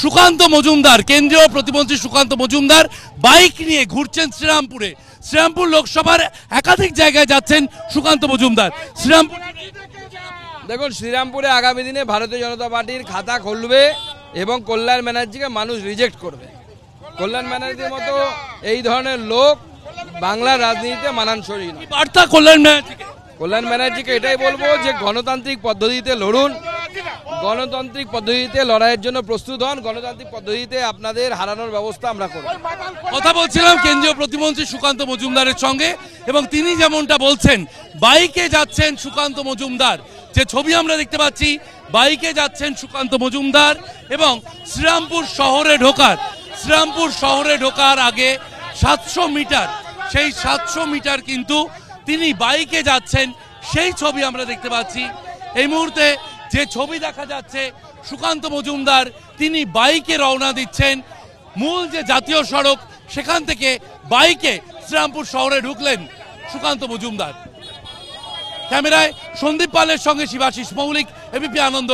সুকান্ত মজুমদার, কেন্দ্রীয় প্রতিমন্ত্রী সুকান্ত মজুমদার বাইক নিয়ে ঘুরছেন শ্রীরামপুরে। শ্রীরামপুর লোকসভার একাধিক জায়গায় যাচ্ছেন সুকান্ত মজুমদার। শ্রীরামপুর দেখুন, শ্রীরামপুরে আগামী দিনে ভারতীয় জনতা পার্টির খাতা খুলবে এবং কল্যাণ ব্যানার্জিকে মানুষ রিজেক্ট করবে। কল্যাণ ব্যানার্জির মতো এই ধরনের লোক বাংলার রাজনীতিতে মানানসই নয়। বার্তা কল্যাণ ব্যানার্জিকে এটাই বলবো যে গণতান্ত্রিক পদ্ধতিতে লড়ুন, গণতান্ত্রিক পদ্ধতিতে লড়াইয়ের জন্য প্রস্তুত হন, গণতান্ত্রিক পদ্ধতিতে আপনাদের হারানোর ব্যবস্থা আমরা করব। কথা বলছিলাম কেন্দ্রীয় প্রতিমন্ত্রী সুকান্ত মজুমদারের সঙ্গে, এবং তিনি যেমনটা বলছেন বাইকে যাচ্ছেন সুকান্ত মজুমদার। যে ছবি আমরা দেখতে পাচ্ছি, বাইকে যাচ্ছেন সুকান্ত মজুমদার এবং শ্রীরামপুর শহরে ঢোকার আগে 700 মিটার, সেই 700 মিটার কিন্তু তিনি বাইকে যাচ্ছেন, সেই ছবি আমরা দেখতে পাচ্ছি। এই মুহূর্তে যে ছবি দেখা যাচ্ছে, সুকান্ত মজুমদার তিনি বাইকে রওনা দিচ্ছেন। মূল যে জাতীয় সড়ক, সেখান থেকে বাইকে শ্রীরামপুর শহরে ঢুকলেন সুকান্ত মজুমদার। ক্যামেরায় সন্দীপ পালের সঙ্গে শিবাশিস মৌলিক, এবিপি আনন্দ।